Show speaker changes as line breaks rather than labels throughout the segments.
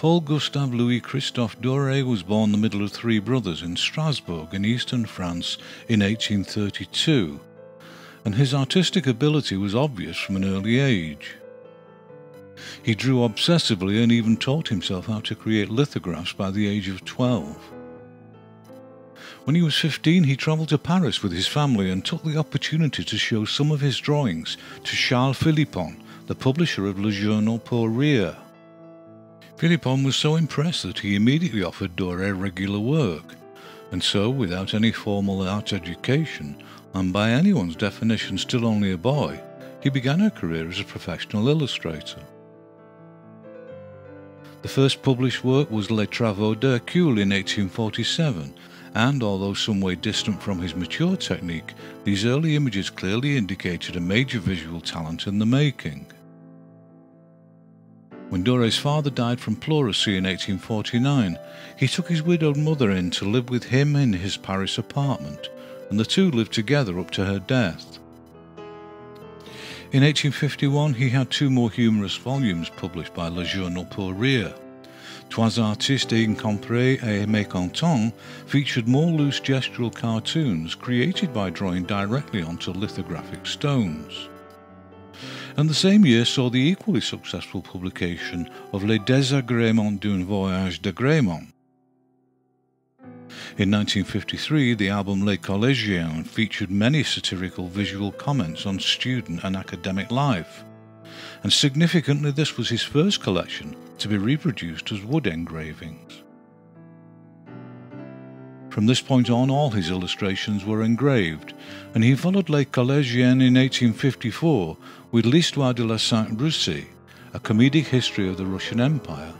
Paul Gustave Louis Christophe Doré was born the middle of three brothers in Strasbourg in eastern France in 1832, and his artistic ability was obvious from an early age. He drew obsessively and even taught himself how to create lithographs by the age of 12. When he was 15, he travelled to Paris with his family and took the opportunity to show some of his drawings to Charles Philippon, the publisher of Le Journal pour Rire. Philippon was so impressed that he immediately offered Doré regular work, and so, without any formal art education, and by anyone's definition still only a boy, he began a career as a professional illustrator. The first published work was Les Travaux d'Hercule in 1847, and although some way distant from his mature technique, these early images clearly indicated a major visual talent in the making. When Doré's father died from pleurisy in 1849, he took his widowed mother in to live with him in his Paris apartment, and the two lived together up to her death. In 1851 he had two more humorous volumes published by Le Journal pour Rire. Trois artistes incomprès et mécontents featured more loose gestural cartoons created by drawing directly onto lithographic stones. And the same year saw the equally successful publication of Les désagréments d'un voyage de Gréement. In 1953, the album Les Collégiens featured many satirical visual comments on student and academic life, and significantly this was his first collection to be reproduced as wood engravings. From this point on, all his illustrations were engraved, and he followed Les Collégiens in 1854 with L'Histoire de la Sainte Russie, a comedic history of the Russian Empire.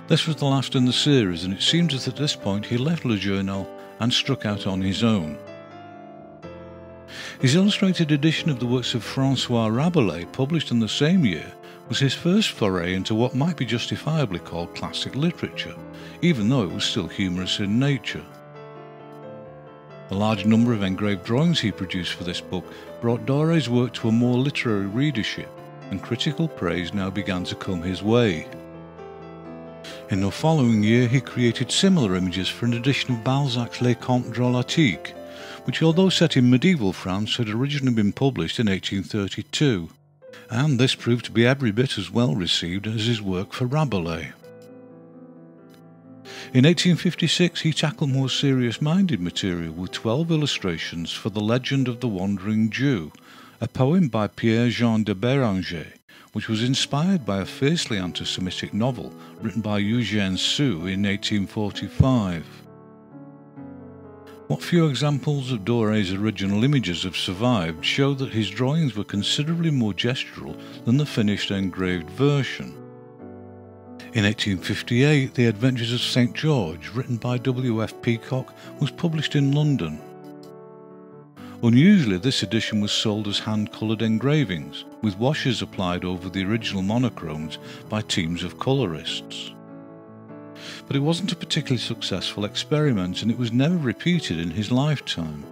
This was the last in the series, and it seems that at this point he left Le Journal and struck out on his own. His illustrated edition of the works of François Rabelais, published in the same year, was his first foray into what might be justifiably called classic literature, even though it was still humorous in nature. The large number of engraved drawings he produced for this book brought Doré's work to a more literary readership, and critical praise now began to come his way. In the following year he created similar images for an edition of Balzac's Les Contes Drolatiques, which, although set in medieval France, had originally been published in 1832, and this proved to be every bit as well received as his work for Rabelais. In 1856 he tackled more serious-minded material with 12 illustrations for The Legend of the Wandering Jew, a poem by Pierre-Jean de Béranger, which was inspired by a fiercely anti-Semitic novel written by Eugène Sue in 1845. What few examples of Doré's original images have survived show that his drawings were considerably more gestural than the finished engraved version. In 1858, The Adventures of St. George, written by W.F. Peacock, was published in London. Unusually, this edition was sold as hand-coloured engravings, with washes applied over the original monochromes by teams of colourists. But it wasn't a particularly successful experiment, and it was never repeated in his lifetime.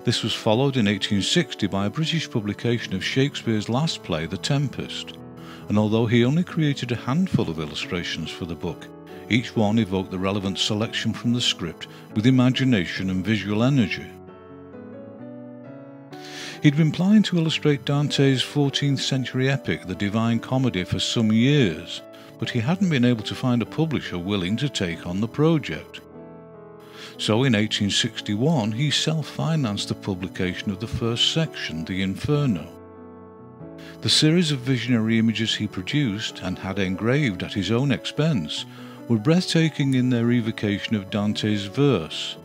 This was followed in 1860 by a British publication of Shakespeare's last play, The Tempest, and although he only created a handful of illustrations for the book, each one evoked the relevant selection from the script with imagination and visual energy. He'd been planning to illustrate Dante's 14th century epic, The Divine Comedy, for some years, but he hadn't been able to find a publisher willing to take on the project. So in 1861 he self-financed the publication of the first section, The Inferno. The series of visionary images he produced, and had engraved at his own expense, were breathtaking in their evocation of Dante's verse.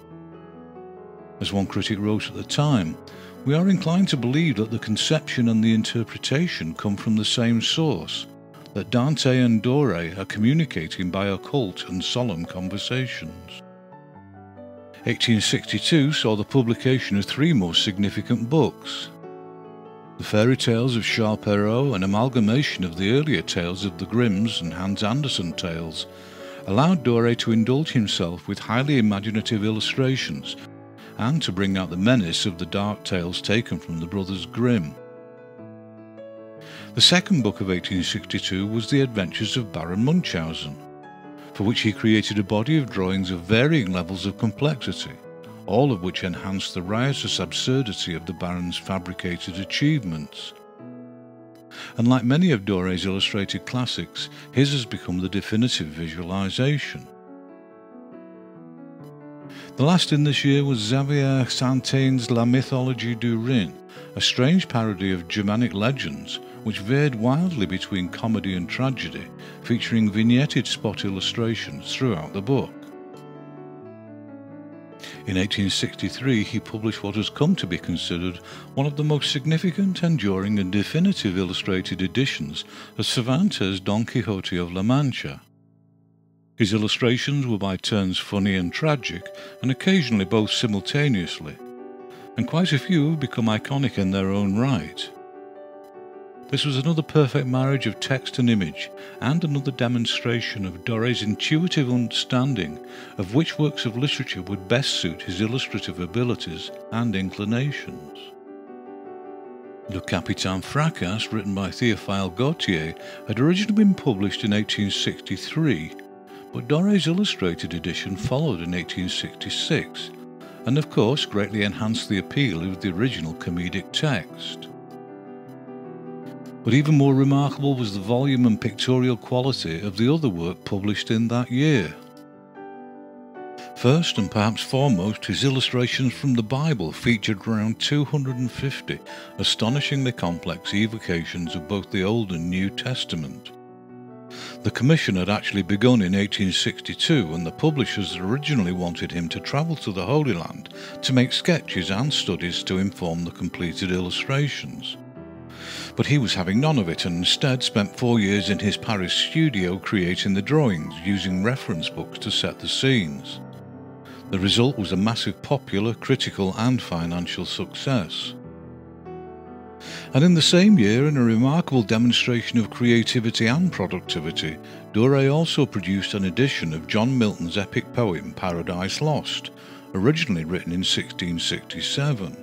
As one critic wrote at the time, "We are inclined to believe that the conception and the interpretation come from the same source, that Dante and Doré are communicating by occult and solemn conversations." 1862 saw the publication of three more significant books. The Fairy Tales of Charles Perrault, an amalgamation of the earlier tales of the Grimms and Hans Andersen tales, allowed Doré to indulge himself with highly imaginative illustrations and to bring out the menace of the dark tales taken from the Brothers Grimm. The second book of 1862 was The Adventures of Baron Munchausen, for which he created a body of drawings of varying levels of complexity, all of which enhanced the riotous absurdity of the Baron's fabricated achievements. And like many of Doré's illustrated classics, his has become the definitive visualization. The last in this year was Xavier Santain's La Mythologie du Rhin, a strange parody of Germanic legends which varied wildly between comedy and tragedy, featuring vignetted spot illustrations throughout the book. In 1863 he published what has come to be considered one of the most significant, enduring and definitive illustrated editions of Cervantes' Don Quixote of La Mancha. His illustrations were by turns funny and tragic, and occasionally both simultaneously, and quite a few have become iconic in their own right. This was another perfect marriage of text and image, and another demonstration of Doré's intuitive understanding of which works of literature would best suit his illustrative abilities and inclinations. Le Capitaine Fracasse, written by Théophile Gautier, had originally been published in 1863, but Doré's illustrated edition followed in 1866, and of course greatly enhanced the appeal of the original comedic text. But even more remarkable was the volume and pictorial quality of the other work published in that year. First and perhaps foremost, his illustrations from the Bible featured around 250 astonishingly complex evocations of both the Old and New Testament. The commission had actually begun in 1862, and the publishers originally wanted him to travel to the Holy Land to make sketches and studies to inform the completed illustrations. But he was having none of it, and instead spent 4 years in his Paris studio creating the drawings, using reference books to set the scenes. The result was a massive popular, critical and financial success. And in the same year, in a remarkable demonstration of creativity and productivity, Doré also produced an edition of John Milton's epic poem Paradise Lost, originally written in 1667.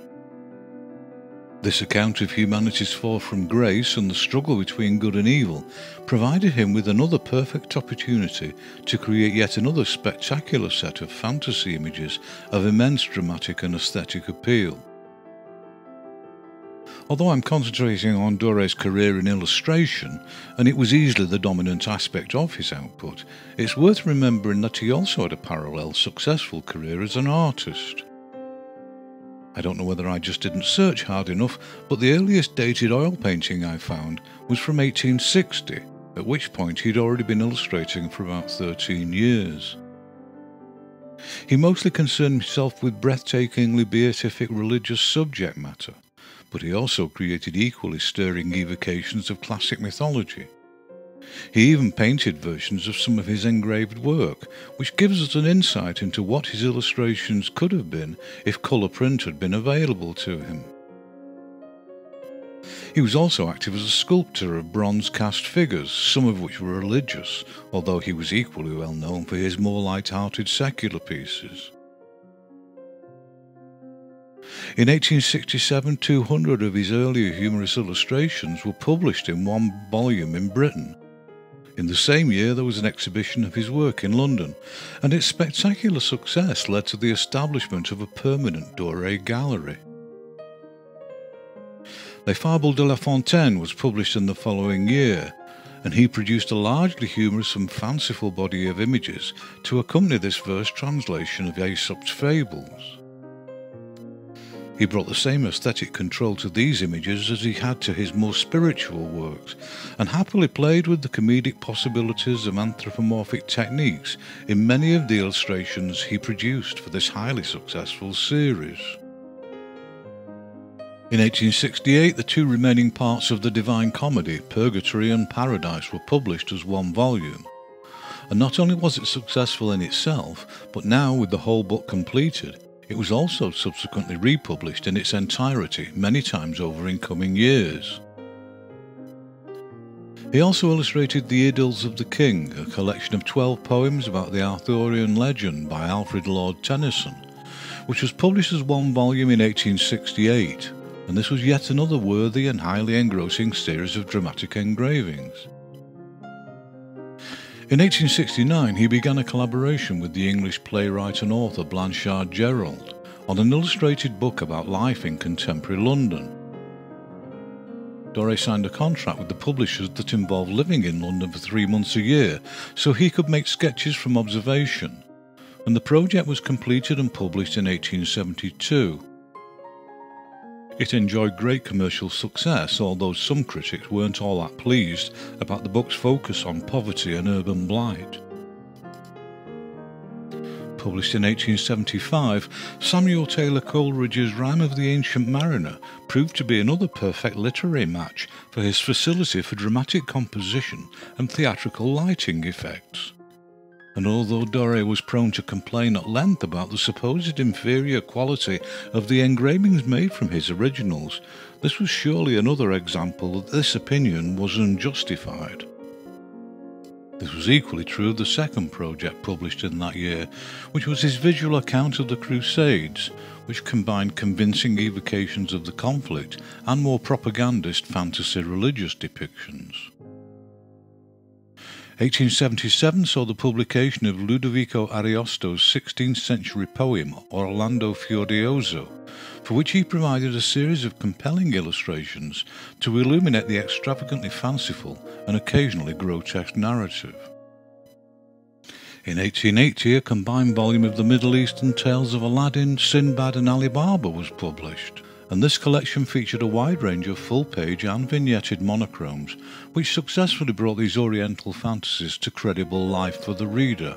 This account of humanity's fall from grace and the struggle between good and evil provided him with another perfect opportunity to create yet another spectacular set of fantasy images of immense dramatic and aesthetic appeal. Although I'm concentrating on Doré's career in illustration, and it was easily the dominant aspect of his output, it's worth remembering that he also had a parallel successful career as an artist. I don't know whether I just didn't search hard enough, but the earliest dated oil painting I found was from 1860, at which point he'd already been illustrating for about 13 years. He mostly concerned himself with breathtakingly beatific religious subject matter, but he also created equally stirring evocations of classic mythology. He even painted versions of some of his engraved work, which gives us an insight into what his illustrations could have been if colour print had been available to him. He was also active as a sculptor of bronze cast figures, some of which were religious, although he was equally well known for his more light-hearted secular pieces. In 1867, 200 of his earlier humorous illustrations were published in one volume in Britain. In the same year there was an exhibition of his work in London, and its spectacular success led to the establishment of a permanent Doré gallery. Les Fables de La Fontaine was published in the following year, and he produced a largely humorous and fanciful body of images to accompany this first translation of Aesop's fables. He brought the same aesthetic control to these images as he had to his more spiritual works, and happily played with the comedic possibilities of anthropomorphic techniques in many of the illustrations he produced for this highly successful series. In 1868, the two remaining parts of the Divine Comedy, Purgatory and Paradise, were published as one volume. And not only was it successful in itself, but now with the whole book completed, it was also subsequently republished in its entirety many times over in coming years. He also illustrated The Idylls of the King, a collection of 12 poems about the Arthurian legend by Alfred Lord Tennyson, which was published as one volume in 1868, and this was yet another worthy and highly engrossing series of dramatic engravings. In 1869 he began a collaboration with the English playwright and author Blanchard Gerald on an illustrated book about life in contemporary London. Doré signed a contract with the publishers that involved living in London for 3 months a year so he could make sketches from observation, and the project was completed and published in 1872. It enjoyed great commercial success, although some critics weren't all that pleased about the book's focus on poverty and urban blight. Published in 1875, Samuel Taylor Coleridge's Rime of the Ancient Mariner proved to be another perfect literary match for his facility for dramatic composition and theatrical lighting effects. And although Doré was prone to complain at length about the supposed inferior quality of the engravings made from his originals, this was surely another example that this opinion was unjustified. This was equally true of the second project published in that year, which was his visual account of the Crusades, which combined convincing evocations of the conflict and more propagandist fantasy religious depictions. 1877 saw the publication of Ludovico Ariosto's 16th century poem Orlando Furioso, for which he provided a series of compelling illustrations to illuminate the extravagantly fanciful and occasionally grotesque narrative. In 1880 a combined volume of the Middle Eastern tales of Aladdin, Sinbad and Ali Baba was published, and this collection featured a wide range of full-page and vignetted monochromes, which successfully brought these Oriental fantasies to credible life for the reader.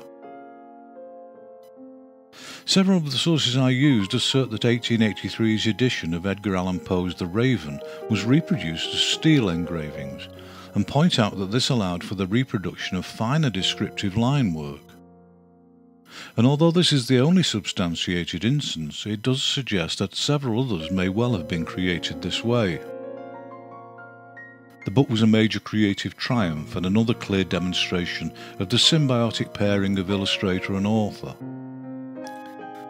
Several of the sources I used assert that 1883's edition of Edgar Allan Poe's The Raven was reproduced as steel engravings, and point out that this allowed for the reproduction of finer descriptive line work. And although this is the only substantiated instance, it does suggest that several others may well have been created this way. The book was a major creative triumph and another clear demonstration of the symbiotic pairing of illustrator and author.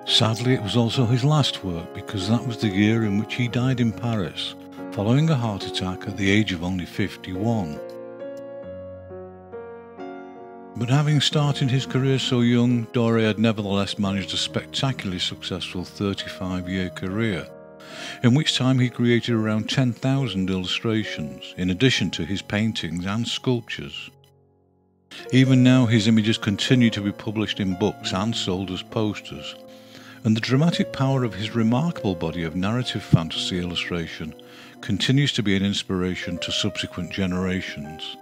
Sadly, it was also his last work, because that was the year in which he died in Paris, following a heart attack at the age of only 51. But having started his career so young, Doré had nevertheless managed a spectacularly successful 35-year career, in which time he created around 10,000 illustrations, in addition to his paintings and sculptures. Even now his images continue to be published in books and sold as posters, and the dramatic power of his remarkable body of narrative fantasy illustration continues to be an inspiration to subsequent generations.